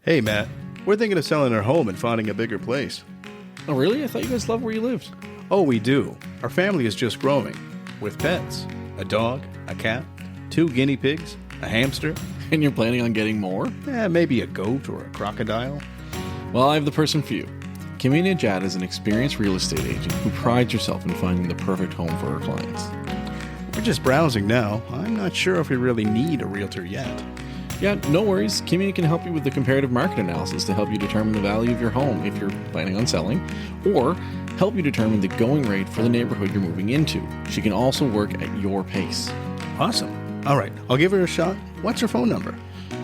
Hey, Matt. We're thinking of selling our home and finding a bigger place. Oh, really? I thought you guys loved where you lived. Oh, we do. Our family is just growing. With pets. A dog, a cat, 2 guinea pigs, a hamster. And you're planning on getting more? Maybe a goat or a crocodile. Well, I have the person for you. Kimmy Najad is an experienced real estate agent who prides herself in finding the perfect home for her clients. We're just browsing now. I'm not sure if we really need a realtor yet. Yeah, no worries. Kimmy can help you with the comparative market analysis to help you determine the value of your home if you're planning on selling, or help you determine the going rate for the neighborhood you're moving into. She can also work at your pace. Awesome. All right, I'll give her a shot. What's her phone number?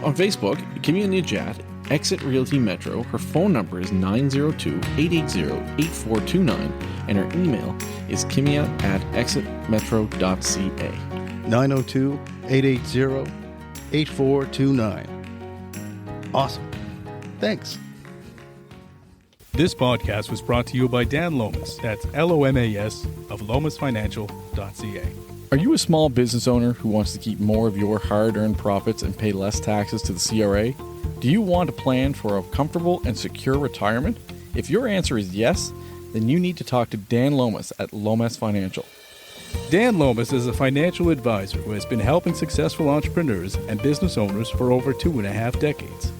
On Facebook, Kimmy Najad, Exit Realty Metro. Her phone number is 902-880-8429, and her email is kimia@exitmetro.ca. 902-880-8429. Awesome. Thanks. This podcast was brought to you by Dan Lomas, that's LOMAS, of lomasfinancial.ca. Are you a small business owner who wants to keep more of your hard-earned profits and pay less taxes to the CRA? Do you want a plan for a comfortable and secure retirement? If your answer is yes, then you need to talk to Dan Lomas at Lomas Financial. Dan Lomas is a financial advisor who has been helping successful entrepreneurs and business owners for over 2.5 decades.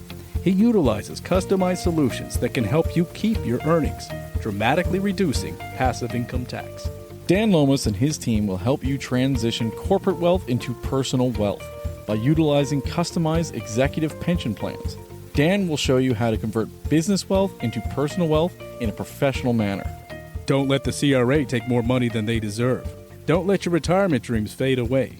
He utilizes customized solutions that can help you keep your earnings, dramatically reducing passive income tax. Dan Lomas and his team will help you transition corporate wealth into personal wealth by utilizing customized executive pension plans. Dan will show you how to convert business wealth into personal wealth in a professional manner. Don't let the CRA take more money than they deserve. Don't let your retirement dreams fade away.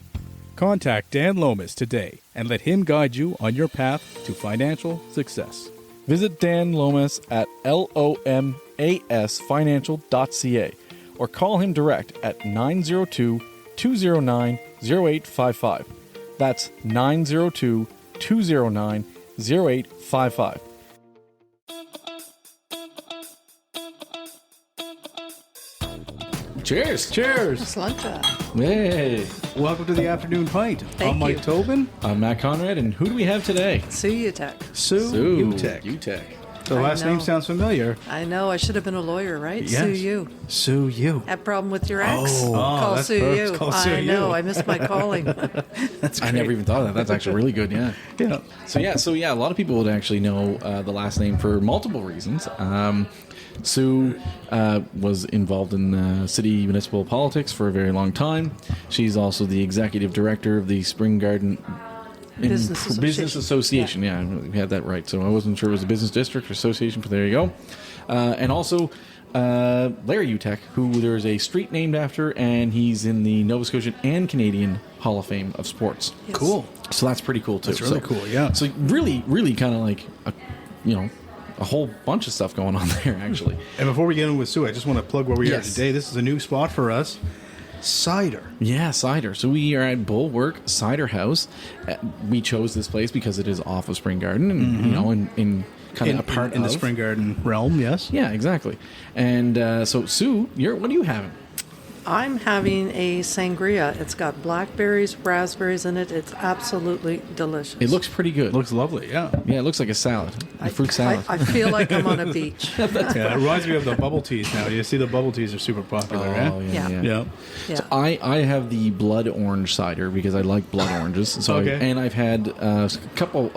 Contact Dan Lomas today and let him guide you on your path to financial success. Visit Dan Lomas at lomasfinancial.ca or call him direct at 902-209-0855. That's 902-209-0855. Cheers! Cheers! Sluncha. Hey! Welcome to the Afternoon Pint. Thank I'm Mike you. Tobin. I'm Matt Conrad, and who do we have today? Sue Utech. Sue Utech. Uteck. The I last know. name sounds familiar. I know. I should have been a lawyer, right? Yes. Sue you. Sue you. Have problem with your ex? Oh, Call that's Sue perfect. you. Call Sue I know. you. I missed my calling. That's I great. never even thought of that. That's actually really good, yeah. Yeah. So a lot of people would actually know the last name for multiple reasons. Sue was involved in city municipal politics for a very long time. She's also the executive director of the Spring Garden Business Association. Yeah, we had that right. So I wasn't sure it was a business district or association, but there you go. And also Larry Uteck, who there's a street named after, and he's in the Nova Scotian and Canadian Hall of Fame of Sports. Yes. Cool. So that's pretty cool too. That's really cool, yeah. So really kind of like a whole bunch of stuff going on there, actually. And before we get in with Sue, I just want to plug where we Yes. are today. This is a new spot for us. Cider. Yeah, cider. So we are at Bulwark Cider House. We chose this place because it is off of Spring Garden, and in kind of a part in the of Spring Garden realm, yes. Yeah, exactly. And so Sue, what are you having? I'm having a sangria. It's got blackberries, raspberries in it. It's absolutely delicious. It looks pretty good. Looks lovely, yeah. Yeah, it looks like a salad, a fruit salad. I feel like I'm on a beach. Yeah, it reminds me of the bubble teas now. You see the bubble teas are super popular, Oh, eh? yeah. Yeah. Yeah. So I have the blood orange cider because I like blood oranges. So Okay. and I've had a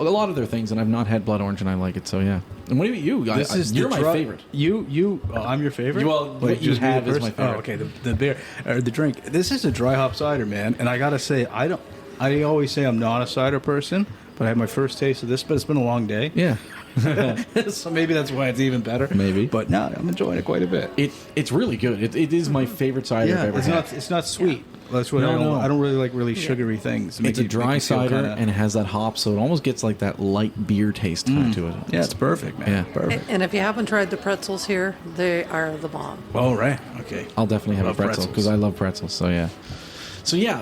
lot of their things, and I've not had blood orange, and I like it. So yeah. And what about you? You're my favorite. I'm your favorite? Well, what you just me, have the is person? my favorite. Oh, okay, the beer, or the drink. This is a dry hop cider, man. And I got to say, I always say I'm not a cider person, but I had my first taste of this, but it's been a long day. Yeah. So maybe that's why it's even better. Maybe. But no, I'm enjoying it quite a bit. It's really good. It is my favorite cider I've ever had. It's not sweet. That's what No. I don't really like sugary things. It's a dry cider and it has that hop, so it almost gets like that light beer taste to it. Yeah, it's perfect, man. Yeah. Perfect. And if you haven't tried the pretzels here, they are the bomb. Oh, right. Okay. I'll definitely have Love a pretzel because pretzels. I love pretzels. So yeah.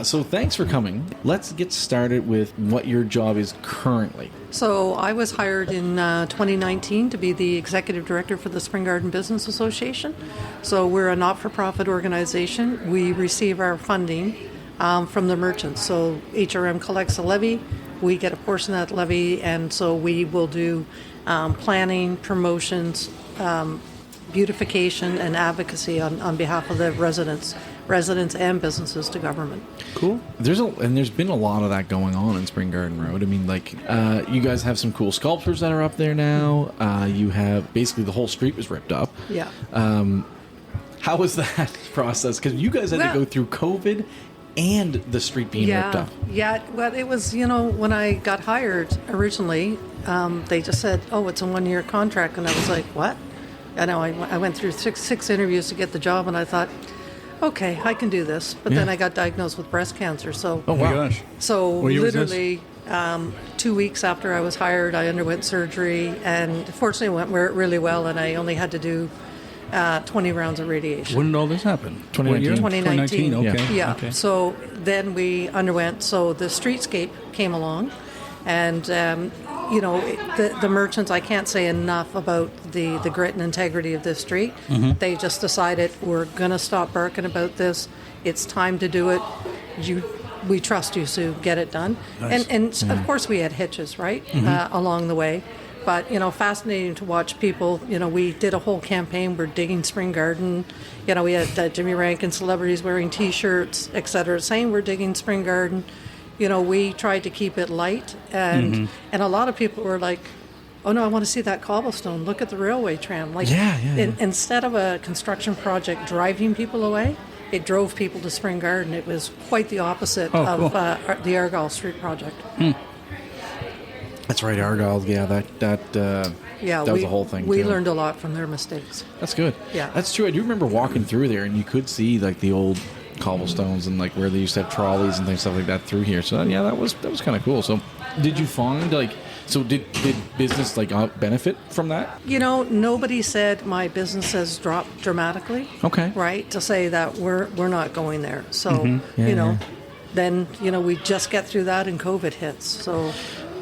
So thanks for coming. Let's get started with what your job is currently. So I was hired in 2019 to be the executive director for the Spring Garden Business Association. So we're a not-for-profit organization. We receive our funding from the merchants. So HRM collects a levy. we get a portion of that levy, and so we will do planning, promotions, beautification, and advocacy on behalf of the residents and businesses to government. Cool. There's been a lot of that going on in Spring Garden Road. I mean, like, you guys have some cool sculptures that are up there now. You have basically the whole street was ripped up. Yeah. How was that process? Because you guys had to go through COVID and the street being ripped up. Yeah, well, it was, when I got hired originally, they just said, oh, it's a 1-year contract. And I was like, what? I know, I went through six interviews to get the job, and I thought, okay, I can do this. But then I got diagnosed with breast cancer. So, Oh my gosh. So What year was this? literally 2 weeks after I was hired, I underwent surgery, and fortunately it went really well, and I only had to do 20 rounds of radiation. When did all this happen? 2019. What year? 2019. Okay. Yeah. Okay. So then we underwent. So the streetscape came along, and the merchants. I can't say enough about the grit and integrity of this street. Mm-hmm. They just decided we're gonna stop barking about this. It's time to do it. We trust you, Sue. Get it done. Nice. And of course we had hitches, right, along the way. But, fascinating to watch people. We did a whole campaign. We're digging Spring Garden. We had Jimmy Rankin celebrities wearing T-shirts, et cetera, saying we're digging Spring Garden. We tried to keep it light. And a lot of people were like, oh, no, I want to see that cobblestone. Look at the railway tram. Like, instead of a construction project driving people away, it drove people to Spring Garden. It was quite the opposite of the Argyle Street project. That's right, Argyle. Yeah, that was the whole thing. We too. learned a lot from their mistakes. That's good. Yeah. That's true. I do remember walking through there, and you could see like the old cobblestones and like where they used to have trolleys and things, stuff like that through here. So that was kind of cool. So did you find did business benefit from that? Nobody said my business has dropped dramatically. Okay. Right, to say that we're not going there. So then we just get through that and COVID hits. So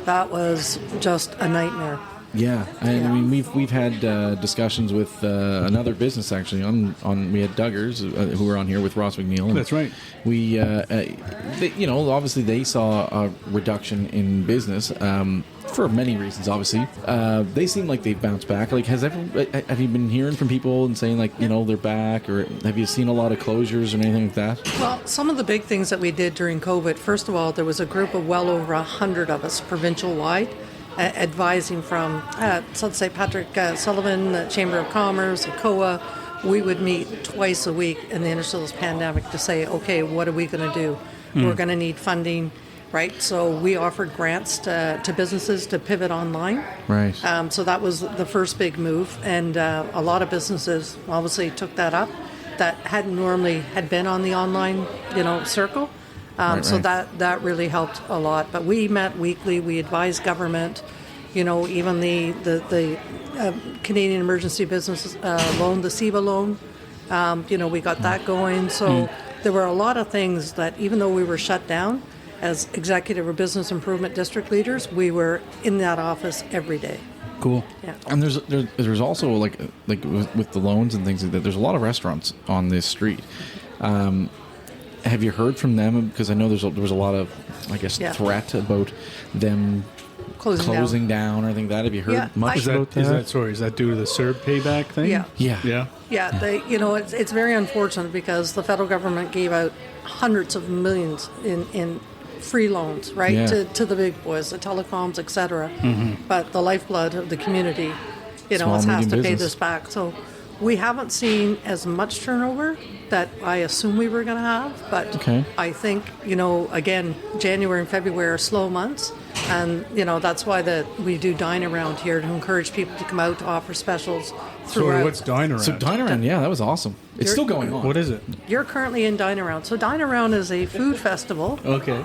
that was just a nightmare. Yeah, and I mean we've had discussions with another business actually we had Duggars who were on here with Ross McNeil. That's right. We obviously they saw a reduction in business for many reasons. Obviously, they seem like they've bounced back. Like, have you been hearing from people and saying they're back, or have you seen a lot of closures or anything like that? Well, some of the big things that we did during COVID. First of all, there was a group of well over 100 of us provincial wide. Advising from, so let's say Patrick Sullivan, the Chamber of Commerce, the COA. We would meet twice a week in the interest of this pandemic to say, okay, what are we going to do? We're going to need funding, right? So we offered grants to businesses to pivot online. Right. So that was the first big move, and a lot of businesses obviously took that up that hadn't normally had been on the online, circle. So that really helped a lot. But we met weekly. We advised government. Even the Canadian Emergency Business Loan, the CEBA loan. We got that going. So there were a lot of things that, even though we were shut down, as executive or business improvement district leaders, we were in that office every day. Cool. Yeah. And there's also like with the loans and things like that. There's a lot of restaurants on this street. Have you heard from them? Because I know there was a lot of, threat about them closing down or anything like that. Have you heard much about that? Is that due to the CERB payback thing? Yeah. Yeah, it's very unfortunate because the federal government gave out hundreds of millions in free loans, right, Yeah. to the big boys, the telecoms, etc. But the lifeblood of the community, Small, has medium to pay business. this back. So we haven't seen as much turnover that I assume we were going to have, but Okay. I think, again, January and February are slow months, and, that's why we do Dine Around here to encourage people to come out to offer specials throughout. So what's Dine Around? So Dine Around, that was awesome. It's still going on. What is it? You're currently in Dine Around. So Dine Around is a food festival Okay.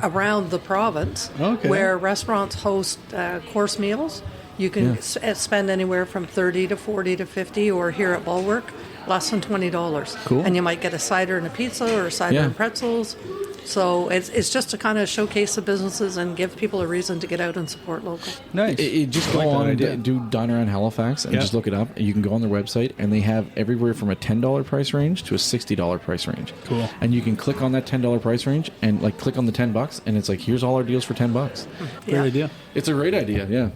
around the province Okay. where restaurants host course meals. You can spend anywhere from $30 to $40 to $50, or here at Bulwark, less than $20. Cool. And you might get a cider and a pizza, or a cider Yeah. and pretzels. So it's just to kind of showcase the businesses and give people a reason to get out and support local. Nice. Just I go like that on idea. and do Dine Around Halifax and Yeah. just look it up. You can go on their website, and they have everywhere from a $10 price range to a $60 price range. Cool. And you can click on that $10 price range and like click on the $10, and it's like, here's all our deals for $10. Great idea. It's a great idea, yeah.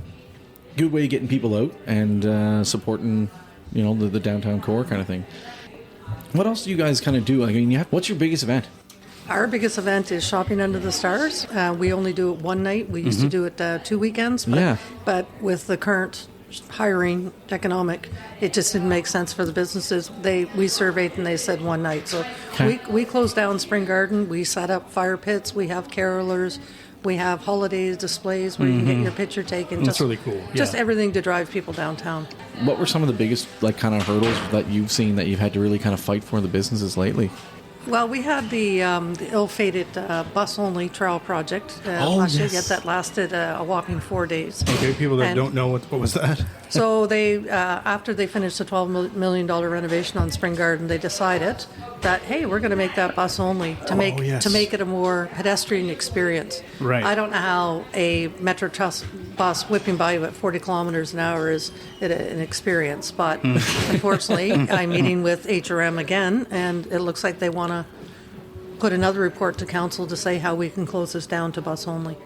Good way of getting people out and supporting, the downtown core kind of thing. What else do you guys kind of do? I mean, what's your biggest event? Our biggest event is Shopping Under the Stars. We only do it one night. We used to do it 2 weekends. But, Yeah. but with the current hiring economic, it just didn't make sense for the businesses. We surveyed and they said one night. So Okay. we closed down Spring Garden. We set up fire pits. We have carolers. We have holiday displays where you can get your picture taken. That's really cool, Just yeah. everything to drive people downtown. What were some of the biggest like kind of hurdles that you've seen that you've had to really kind of fight for in the businesses lately? Well, we had the ill-fated bus-only trail project last year. yes. Yet that lasted a whopping 4 days. Okay, people that And- don't know what was that? So they, after they finished the $12 million renovation on Spring Garden, they decided that, hey, we're going to make that bus only to make yes. to make it a more pedestrian experience. Right. I don't know how a Metro Trust bus whipping by you at 40 kilometers an hour is an experience, but unfortunately, I'm meeting with HRM again, and it looks like they want to put another report to council to say how we can close this down to bus only.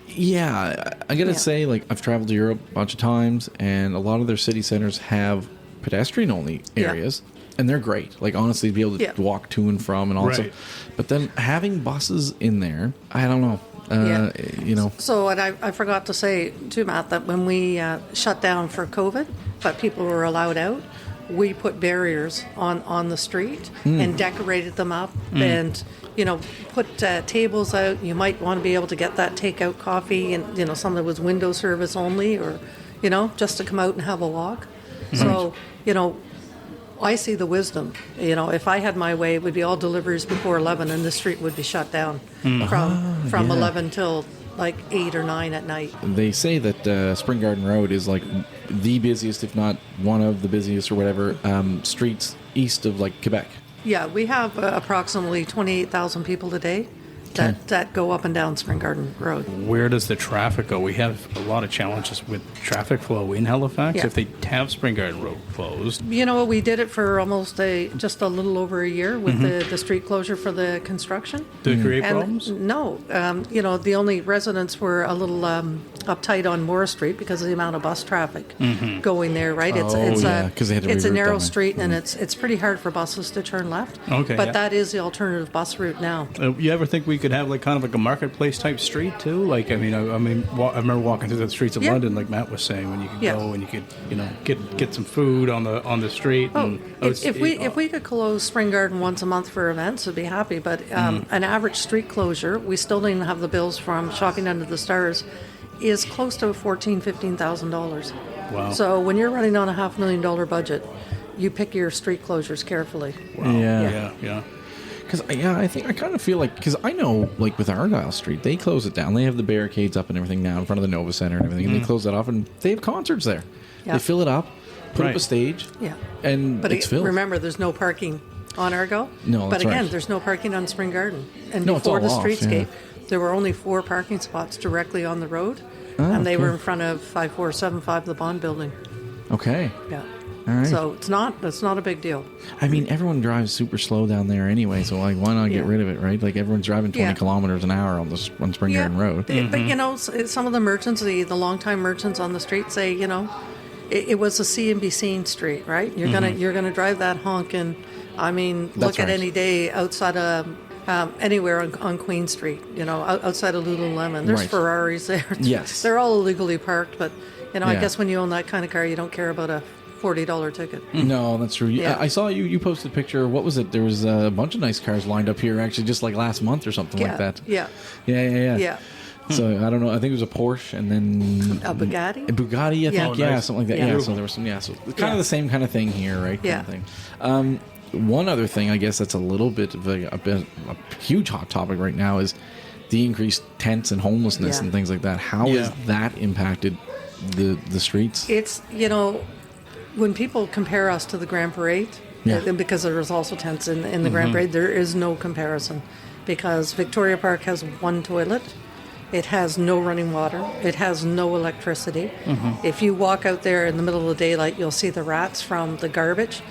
Yeah, I gotta Yeah. say, like, I've traveled to Europe a bunch of times, and a lot of their city centers have pedestrian-only Yeah. areas, and they're great. Like, honestly, to be able to Yeah. walk to and from, and also, Right. but then having buses in there, I don't know. Yeah. So, and I forgot to say too, Matt, that when we shut down for COVID, but people were allowed out, we put barriers on the street and decorated them up and, put tables out. You might want to be able to get that takeout coffee and, some that was window service only or, just to come out and have a walk. So, I see the wisdom. If I had my way, it would be all deliveries before 11 and the street would be shut down from 11 till like 8 or 9 at night. They say that Spring Garden Road is like the busiest, if not one of the busiest or whatever, streets east of like Quebec. Yeah, we have approximately 28,000 people a day that go up and down Spring Garden Road. Where does the traffic go? We have a lot of challenges with traffic flow in Halifax. Yeah. If they have Spring Garden Road closed, You know what? We did it for almost just a little over a year with the street closure for the construction. do it create And problems? no, the only residents were a little uptight on Moore Street because of the amount of bus traffic going there. Right? Oh, yeah, 'cause they had to it's a reroute narrow down there. street and it's pretty hard for buses to turn left. Okay, but yeah. that is the alternative bus route now. You ever think we could have like kind of like a marketplace type street too? Like, I remember walking through the streets of Yeah. London, like Matt was saying, when you could Yeah. go and you could, get some food on the street. Oh, and, if we could close Spring Garden once a month for events, it'd be happy. But an average street closure, we still don't even have the bills from Shopping Under the Stars, is close to $14,000-15,000. Wow. So when you're running on a $500,000 budget, you pick your street closures carefully. yeah. Because I think I kind of feel like, because I know, like with Argyle Street, they close it down. They have the barricades up and everything now in front of the Nova Center and everything, and they close that off, and they have concerts there. Yeah. They fill it up, put up Right. a stage, Yeah. and But it's filled. remember, there's no parking on Argo. No, But that's again, right. there's no parking on Spring Garden. And No, it's before the all off, streetscape, there were only 4 parking spots directly on the road, and they were in front of 5475, the Bond Building. Okay. Yeah. All right. So it's not a big deal. I mean, everyone drives super slow down there anyway, so like, why not get Yeah. rid of it, right? Like everyone's driving 20 Yeah. kilometers an hour on Spring Garden Road. But some of the merchants, the longtime merchants on the street say, it was a see and be seen street, right? You're gonna drive that honking. I mean, That's look at right. any day outside of anywhere on Queen Street. Outside of Lululemon, there's Right. Ferraris there. Yes. They're all illegally parked, but I Yeah. guess when you own that kind of car, you don't care about a $40 ticket. No, that's true. Yeah. I saw you posted a picture. What was it? There was a bunch of nice cars lined up here, actually, just like last month or something like that. Yeah. Yeah. So I don't know. I think it was a Porsche and then A Bugatti? A Bugatti, I Yeah. think. Oh, Yeah, nice. something like that. Yeah. Yeah. So there was some. Yeah. So it's kind Yeah. of the same kind of thing here, right? Yeah. Kind of thing. One other thing, I guess, that's a little bit of a huge hot topic right now is the increased tents and homelessness Yeah. and things like that. How has that impacted the streets? It's, when people compare us to the Grand Parade, Yeah. and because there was also tents in the Grand Parade, there is no comparison. because Victoria Park has one toilet. It has no running water. It has no electricity. If you walk out there in the middle of the daylight, you'll see the rats from the garbage.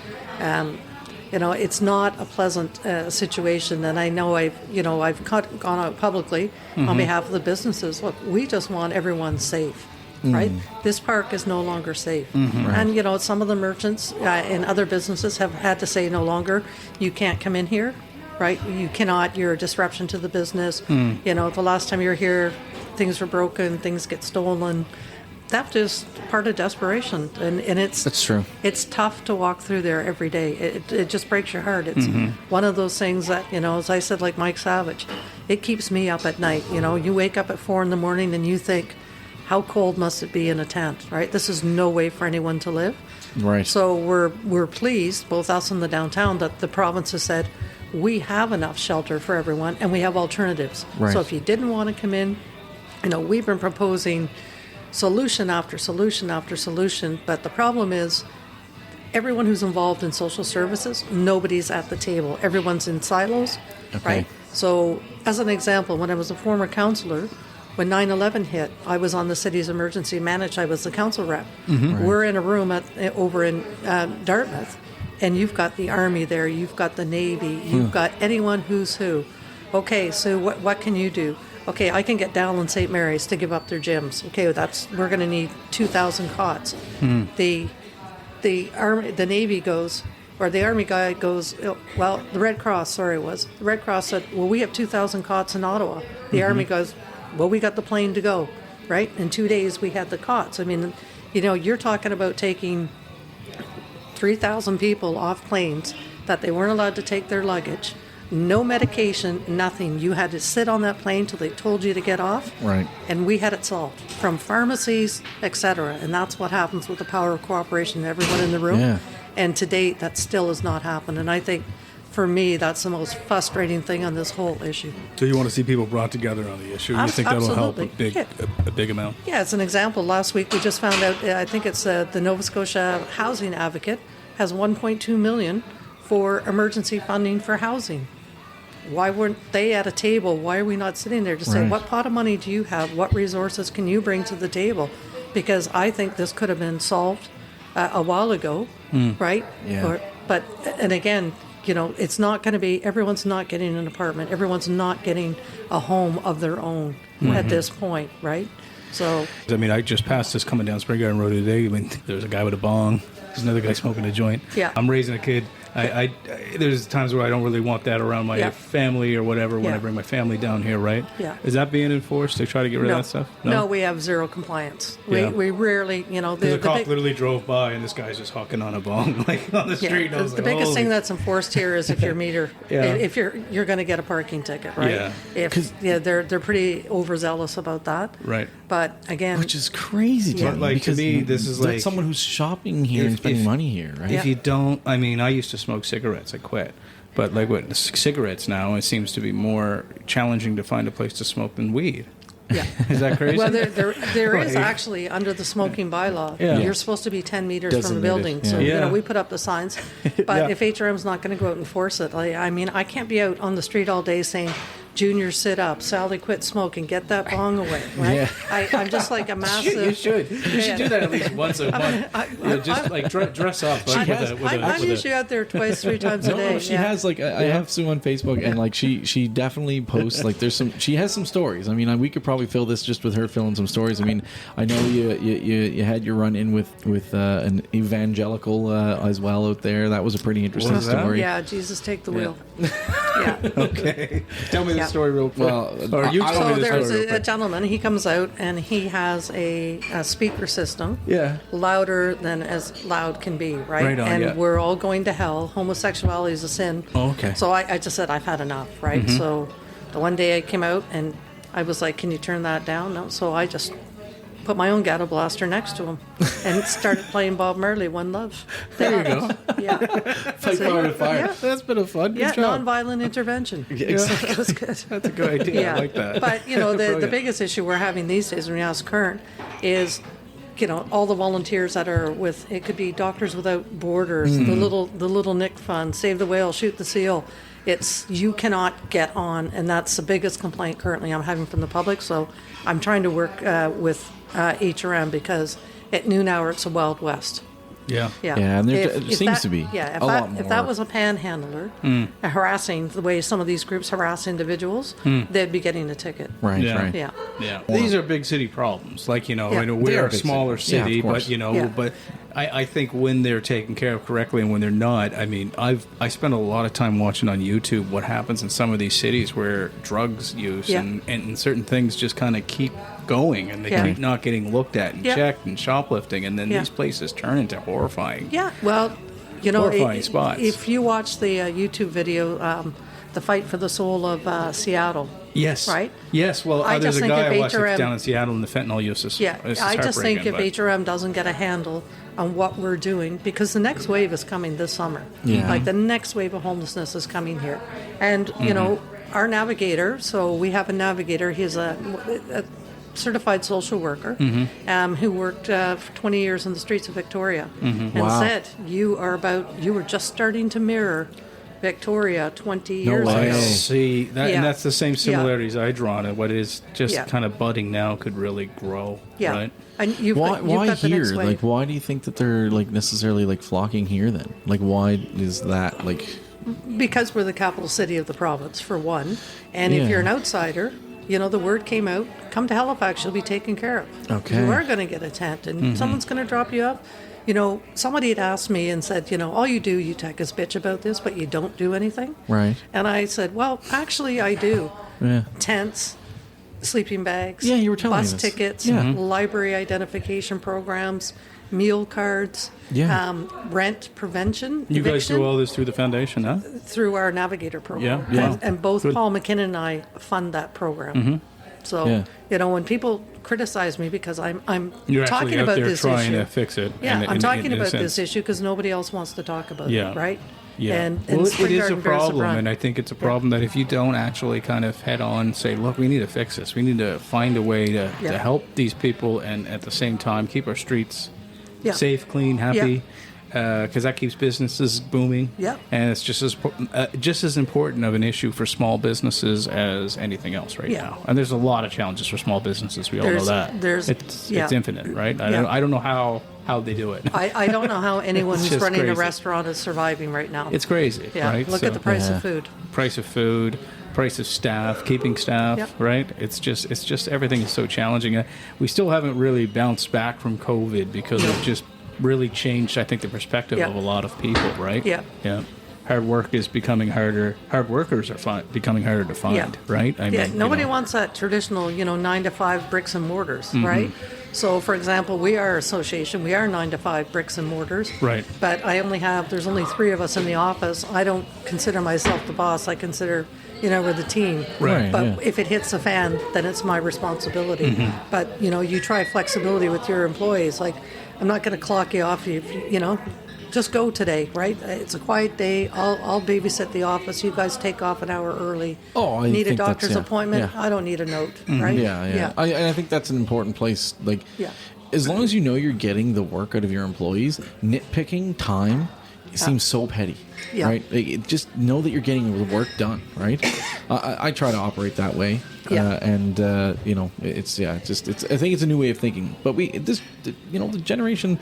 It's not a pleasant situation. And I know I've gone out publicly on behalf of the businesses. Look, we just want everyone safe. Right? This park is no longer safe. And, some of the merchants and other businesses have had to say no longer, you can't come in here, right? You cannot, you're a disruption to the business. The last time you were here, things were broken, things get stolen. That's just part of desperation. And That's true. It's tough to walk through there every day. It just breaks your heart. It's one of those things that, as I said, like Mike Savage, it keeps me up at night. You wake up at 4 a.m. and you think, how cold must it be in a tent, right? This is no way for anyone to live. Right. So we're pleased, both us and the downtown, that the province has said we have enough shelter for everyone and we have alternatives. Right. So if you didn't want to come in, we've been proposing solution after solution after solution, but the problem is everyone who's involved in social services, nobody's at the table. Everyone's in silos, right? So as an example, when I was a former councillor, when 9/11 hit, I was on the city's emergency management. I was the council rep. We're in a room over in Dartmouth, and you've got the Army there, you've got the Navy, you've got anyone who's who. Okay, so what can you do? Okay, I can get Dal and St. Mary's to give up their gyms. Okay, we're going to need 2,000 cots. The Navy goes, or the Army guy goes, well, the Red Cross, the Red Cross said, well, we have 2,000 cots in Ottawa. The Army goes, well, we got the plane to go, right? In 2 days, we had the cots. I mean, you're talking about taking 3,000 people off planes that they weren't allowed to take their luggage, no medication, nothing. You had to sit on that plane till they told you to get off. Right. And we had it solved from pharmacies, etc. And that's what happens with the power of cooperation, everyone in the room. Yeah. And to date, that still has not happened. And I think, for me, that's the most frustrating thing on this whole issue. So you want to see people brought together on the issue? You think that'll help a big amount? Yeah, as an example, last week we just found out, I think it's the Nova Scotia Housing Advocate has $1.2 million for emergency funding for housing. Why weren't they at a table? Why are we not sitting there to say, what pot of money do you have? What resources can you bring to the table? Because I think this could have been solved a while ago, right? Yeah. And again, it's not going to be, everyone's not getting an apartment. Everyone's not getting a home of their own at this point, right? So, I just passed this coming down Spring Garden Road today. There's a guy with a bong. There's another guy smoking a joint. Yeah. I'm raising a kid. There's times where I don't really want that around my family or whatever when I bring my family down here, right? Yeah. Is that being enforced to try to get rid of that stuff? No, we have zero compliance. Yeah. We rarely, The cop literally drove by and this guy's just hawking on a bong on the street. Yeah. The biggest thing that's enforced here is if your meter, if you're going to get a parking ticket, right? Yeah. They're pretty overzealous about that. Right. But again, Which is crazy to me. to me, this is that's someone who's shopping here and spending money here, right? If you don't, I used to smoke cigarettes. I quit. But with cigarettes now, it seems to be more challenging to find a place to smoke than weed. Yeah. Is that crazy? Well, there is actually, under the smoking bylaw, you're supposed to be 10 meters from the building. So, we put up the signs. But if HRM's not going to go out and enforce it, I can't be out on the street all day saying, Junior, sit up. Sally, quit smoking. Get that bong away, right? Yeah. I'm just like a massive... You should do that at least once a month. Just dress up. I'm usually out there twice, 3 times a day. She has I have Sue on Facebook, and she definitely posts she has some stories. We could probably fill this just with her filling some stories. I know you had your run in with an evangelical as well out there. That was a pretty interesting story. Yeah, Jesus take the wheel. Yeah. Okay. Tell me the story real quick. Well, there's a gentleman. He comes out and he has a speaker system. Yeah. Louder than as loud can be, right? Right on, and we're all going to hell. Homosexuality is a sin. Oh, okay. So I just said, I've had enough, right? So the one day I came out and I was like, can you turn that down? No. So I just put my own ghetto blaster next to him and started playing Bob Marley, One Love. There you go. Yeah. Fight fire with fire. Yeah. That's been a fun Good job. Nonviolent intervention. Exactly. It was good. That's a good idea. I like that. But, the biggest issue we're having these days, when you ask current, is all the volunteers that are with, it could be Doctors Without Borders, the little Nick Fund, Save the Whale, Shoot the Seal. You cannot get on, and that's the biggest complaint currently I'm having from the public. So I'm trying to work with HRM, because at noon hour it's a Wild West. Yeah. And there seems to be a lot more. If that was a panhandler harassing the way some of these groups harass individuals, they'd be getting a ticket. Right. Yeah. These are big city problems. Like, we're a smaller city, but, but I think when they're taken care of correctly and when they're not, I mean, I spend a lot of time watching on YouTube what happens in some of these cities where drugs use and certain things just kind of keep going, and they keep not getting looked at and checked, and shoplifting, and then these places turn into horrifying. Yeah, well, horrifying spots. If you watch the YouTube video, The Fight for the Soul of Seattle. Yes. Right? Yes. Well, I there's just a think guy if I watched HRM down in Seattle, and the fentanyl use is I just think if but- HRM doesn't get a handle on what we're doing, because the next wave is coming this summer. Yeah. Like the next wave of homelessness is coming here. And, our navigator, so we have a navigator, he's a certified social worker who worked for 20 years in the streets of Victoria, and said you were just starting to mirror Victoria 20 years way. ago. See, and that's the same similarities I draw on it. What is just kind of budding now could really grow. Yeah. Right? And Why got the here? next wave. Like, why do you think that they're necessarily flocking here then? Like, why is that Because we're the capital city of the province, for one. And if you're an outsider, the word came out, come to Halifax, you'll be taken care of. Okay. You are going to get a tent, and someone's going to drop you up. Somebody had asked me and said, all you do, Uteck, is bitch about this, but you don't do anything. Right. And I said, well, actually, I do. Yeah. Tents, sleeping bags, Yeah, you were telling me bus this. tickets, Yeah. library identification programs, meal cards, rent prevention. You guys eviction, do all this through the foundation, huh? through our navigator program. Yeah. And both Good. Paul McKinnon and I fund that program. So, when people criticize me because I'm You're talking actually out about there this trying issue. to fix it. Yeah, I'm talking in a about sense. this issue because nobody else wants to talk about it, right? Yeah. And Well, Spring it is a Garden bears problem, brunt. and I think it's a problem that if you don't actually kind of head on say, look, we need to fix this. We need to find a way to help these people, and at the same time keep our streets safe, clean, happy, because that keeps businesses booming. Yeah. And it's just as important of an issue for small businesses as anything else right now. And there's a lot of challenges for small businesses. We all know that. It's infinite, right? I don't know how they do it. I don't know how anyone It's who's just running a crazy. restaurant is surviving right now. It's crazy, right? Look at the price of food. Price of food, price of staff, keeping staff, Yep. right? It's just everything is so challenging. We still haven't really bounced back from COVID because it just really changed, I think, the perspective of a lot of people, right? Yeah. Yeah. Hard work is becoming harder. Hard workers are becoming harder to find, right? I mean, nobody wants that traditional, 9 to 5 bricks and mortars, right? So, for example, we are an association. We are 9 to 5 bricks and mortars. Right. But there's only 3 of us in the office. I don't consider myself the boss. I consider, we're the team. Right, But yeah. if it hits the fan, then it's my responsibility. But, you try flexibility with your employees. Like, I'm not going to clock you off. Just go today, right? It's a quiet day. I'll babysit the office. You guys take off an hour early. Oh, I need a think that's- doctor's appointment? yeah. I don't need a note, right? Yeah. I think that's an important place. As long as you know you're getting the work out of your employees, nitpicking time seems so petty, right? Just know that you're getting the work done, right? I try to operate that way. And it's I think it's a new way of thinking. But the generation,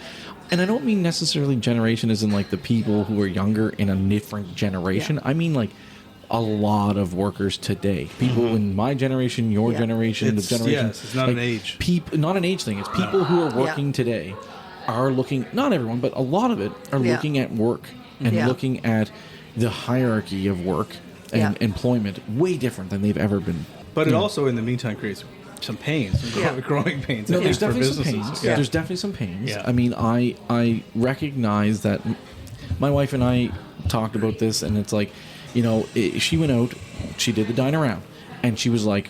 and I don't mean necessarily generation as in the people who are younger in a different generation. I mean a lot of workers today, people in my generation, your generation, the generation. Yes, it's not an age. Not an age thing. It's people who are working today are looking. Not everyone, but a lot of it are looking at work and looking at the hierarchy of work and employment way different than they've ever been. But it also, in the meantime, creates some pains, some growing pains. No, at there's least for definitely some businesses. pains. Yeah. There's definitely some pains. Yeah. I mean, I recognize that my wife and I talked about this, and it's she went out, she did the dine around, and she was like,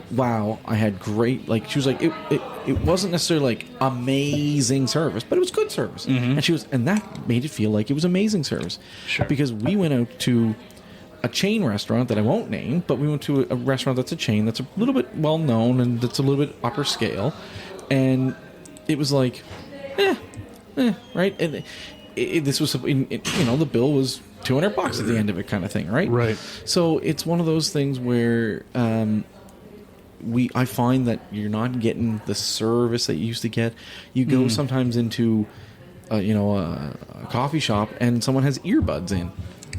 wow, I had great, she was like, it wasn't necessarily amazing service, but it was good service. And that made it feel like it was amazing service. Sure. Because we went out to a chain restaurant that I won't name, but we went to a restaurant that's a chain that's a little bit well known and that's a little bit upper scale, and it was like, right? And this was, the bill was $200 at the end of it, kind of thing, right? Right. So it's one of those things where I find that you're not getting the service that you used to get. You go sometimes into a coffee shop and someone has earbuds in.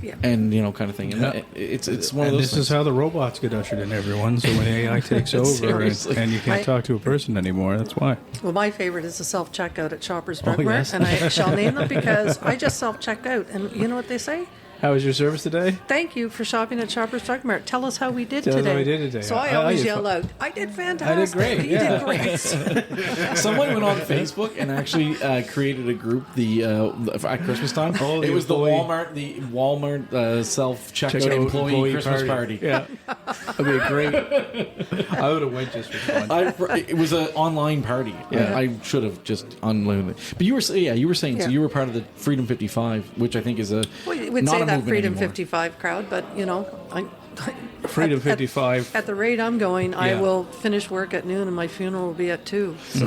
Yeah. And kind of thing, and it's one of those. This things. is how the robots get ushered in, everyone. So when AI takes over and you can't talk to a person anymore, that's why. Well, my favorite is the self-checkout at Shoppers Drug Mart, yes. and I shall name them because I just self-check out, and you know what they say? How was your service today? Thank you for shopping at Shoppers Drug Mart. Tell us how we did Tell us today. how we did today. So I always yell out, I did fantastic. I did great. You Yeah. did great. Someone went on Facebook and actually created a group at Christmas time. Oh, it was the employee- Walmart self-checkout employee Christmas party. Yeah, that'd be great. I would have went just for fun. It was an online party. Yeah. I should have just unloaded it. But you were saying so Yeah. you were part of the Freedom 55, which I think is a Well, you would not say a that movement Freedom anymore. 55 crowd, but Freedom 55. At the rate I'm going, I Yeah. will finish work at noon, and my funeral will be at 2. So.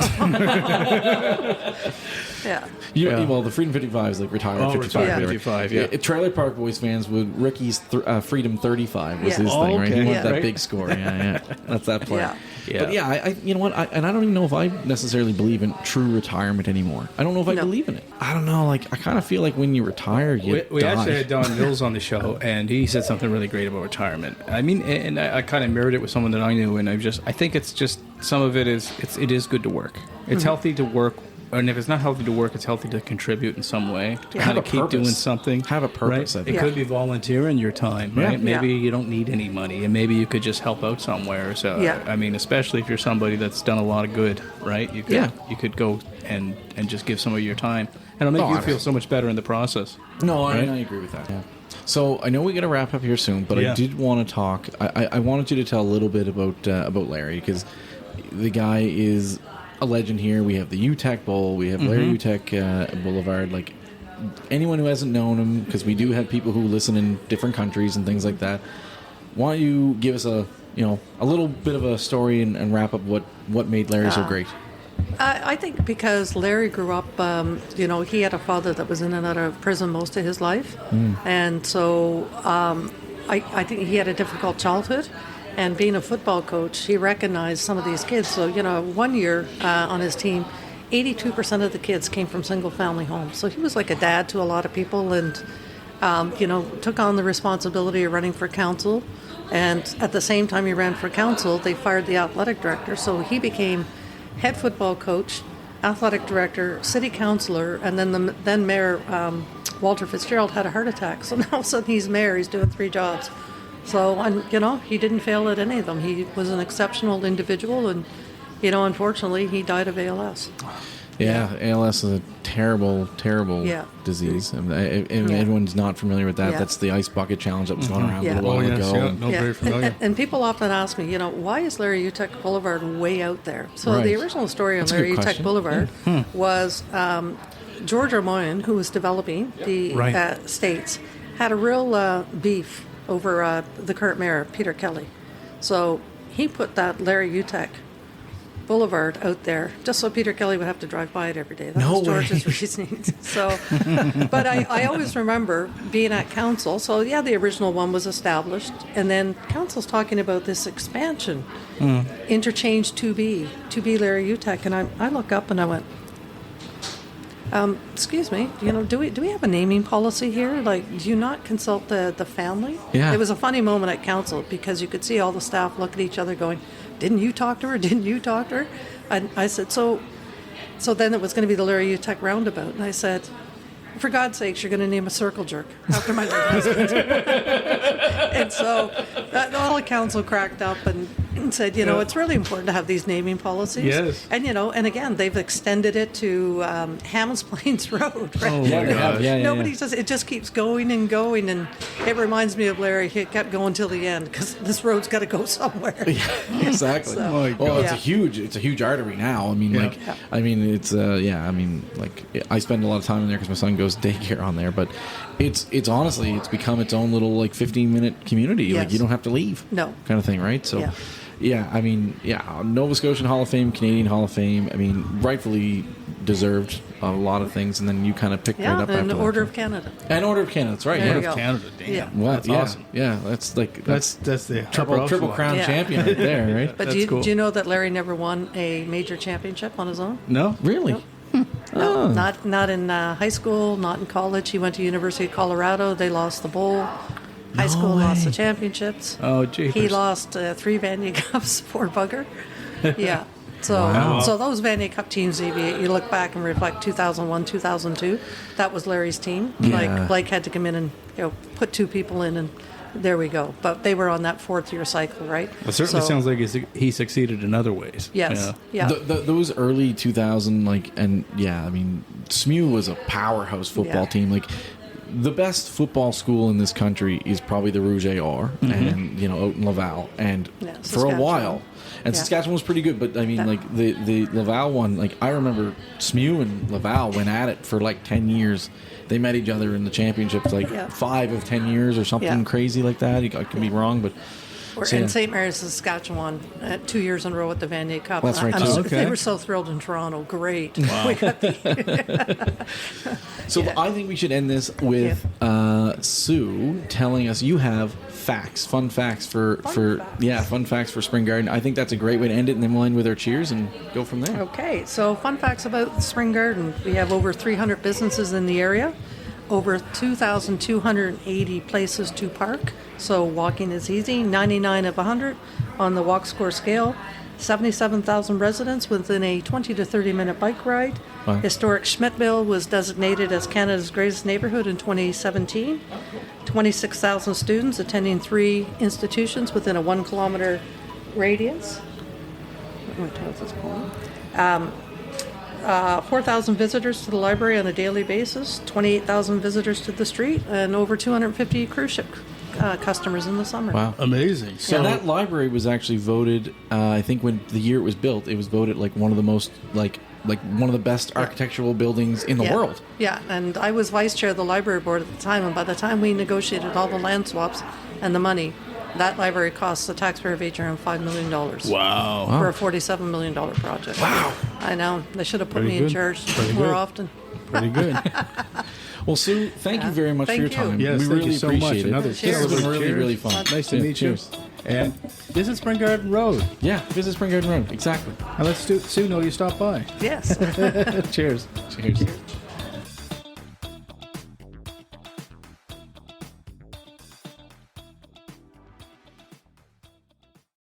Yeah. Well, the Freedom 55 is like retired 55. retired whatever. 55, yeah. Trailer Park Boys fans would Ricky's Freedom 35 was Yeah. his Oh, thing, right? He okay. wanted Yeah. that Right. big score. Yeah. That's that play. Yeah. Yeah. But yeah, I you know what? I don't even know if I necessarily believe in true retirement anymore. I don't know if I No. believe in it. I don't know. Like, I kind of feel like when you retire, you We die. actually had Don Mills on the show, and he said something really great about retirement. I mean, and I kind of mirrored it with someone that I knew, and I think it's just some of it is it is good to work. It's healthy to work, and if it's not healthy to work, it's healthy to contribute in some way to Have kind a of keep purpose. doing something. Have a purpose, Right? I think. It could be volunteering your time, right? Yeah. Maybe Yeah. you don't need any money, and maybe you could just help out somewhere. So, Yeah. I mean, especially if you're somebody that's done a lot of good, right? You could you could go and just give some of your time, and it'll make you feel so much better in the process. No, Right? I agree with that. Yeah. So I know we got to wrap up here soon, but Yeah. I did want to talk. I wanted you to tell a little bit about Larry, because the guy is a legend here. We have the Uteck Bowl, we have Larry Uteck Boulevard. Like, anyone who hasn't known him, because we do have people who listen in different countries and things like that. Why don't you give us a little bit of a story and wrap up what made Larry so great? I think because Larry grew up, he had a father that was in and out of prison most of his life. And so I think he had a difficult childhood. And being a football coach, he recognized some of these kids. So, 1 year on his team, 82% of the kids came from single-family homes. So he was like a dad to a lot of people and, took on the responsibility of running for council. And at the same time he ran for council, they fired the athletic director. So he became head football coach, athletic director, city councilor, and then the then mayor, Walter Fitzgerald, had a heart attack. So now all of a sudden he's mayor, he's doing 3 jobs. So, he didn't fail at any of them. He was an exceptional individual, and, unfortunately, he died of ALS. Yeah, ALS is a terrible, terrible disease. And if anyone's not familiar with that, that's the ice bucket challenge that was going around a little while ago. No, very familiar. And people often ask me, why is Larry Uteck Boulevard way out there? So the original story on That's a Larry good Uteck question. Boulevard was George O'Moyen, who was developing the estates, had a real beef over the current mayor, Peter Kelly. So he put that Larry Uteck Boulevard out there just so Peter Kelly would have to drive by it every day. That was George's reasoning. So, but I always remember being at council. So the original one was established, and then council's talking about this expansion, interchange to be Larry Uteck, and I look up and I went, excuse me, do we have a naming policy here? Like, do you not consult the family? Yeah. It was a funny moment at council because you could see all the staff look at each other going, didn't you talk to her? Didn't you talk to her? And I said, so then it was going to be the Larry Uteck roundabout. And I said, for God's sakes, you're going to name a circle jerk after my late husband. And so all the council cracked up and said, it's really important to have these naming policies. Yes. And, and again, they've extended it to Hammonds Plains Road. Right? Oh, my gosh. Nobody says it just keeps going and going. And it reminds me of Larry. He kept going till the end because this road's got to go somewhere. Exactly. So, my God. It's a huge artery now. I mean, I spend a lot of time in there because my son goes daycare on there, but it's honestly, it's become its own little 15-minute community. Yes. Like, you don't have to leave. No. Kind of thing, right? So, yeah, I mean, yeah, Nova Scotian Hall of Fame, Canadian Hall of Fame. I mean, rightfully deserved a lot of things, and then you kind of picked right up. And after Order that. of Canada. And Order of Canada, that's right. There Order you of go. Canada, damn. Yeah. Well, That's yeah, awesome. yeah, that's The triple crown Yeah. champion right there, right? But That's cool. do you know that Larry never won a major championship on his own? No? Really? No, not in high school, not in college. He went to University of Colorado. They lost the bowl. High school lost the championships. Oh, jeepers. He lost 3 Vanier Cups, poor bugger. Yeah. So those Vanier Cup teams, if you look back and reflect 2001, 2002, that was Larry's team. Yeah. Like Blake had to come in and put 2 people in, and there we go. But they were on that 4th-year cycle, right? It certainly sounds like he succeeded in other ways. Yes. Yeah. Those early 2000, I mean, SMU was a powerhouse football team. Like, the best football school in this country is probably the Rouge AR, and out in Laval, and for a while. And Saskatchewan was pretty good, but I mean, the Laval one, I remember SMU and Laval went at it for 10 years. They met each other in the championships 5 of 10 years or something crazy like that. I could be wrong, but. In St. Mary's, Saskatchewan, 2 years in a row at the Vanier Cup. That's right, too. They were so thrilled in Toronto. Great. Wow. We got So I think we should end this with Sue telling us you have fun facts for Spring Garden. I think that's a great way to end it, and then we'll end with our cheers and go from there. Okay, so fun facts about the Spring Garden. We have over 300 businesses in the area, over 2,280 places to park, so walking is easy, 99 of 100 on the walk score scale, 77,000 residents within a 20 to 30 minute bike ride. Wow. Historic Schmidtville was designated as Canada's greatest neighborhood in 2017. 26,000 students attending 3 institutions within a 1 kilometer radius. What is this called? 4,000 visitors to the library on a daily basis, 28,000 visitors to the street, and over 250 cruise ship customers in the summer. Wow. Amazing. So that library was actually voted, I think when the year it was built, it was voted one of the most, one of the best architectural buildings in the world. Yeah, and I was vice chair of the library board at the time, and by the time we negotiated all the land swaps and the money, that library costs the taxpayer of each around $5 million. Wow. For a $47 million project. Wow. I know. They should have put Pretty me good. in charge Pretty more good. often. Pretty good. Well, Sue, thank you very much for your Thank you. time. Yes, we thank really you so appreciate much. it. Another This has cheers. been really, Cheers. really fun. Nice to meet cheers. you. And this is Spring Garden Road. Yeah, visit Spring Garden Road. Exactly. And let's Sue know you stopped by. Yes. Cheers. Cheers.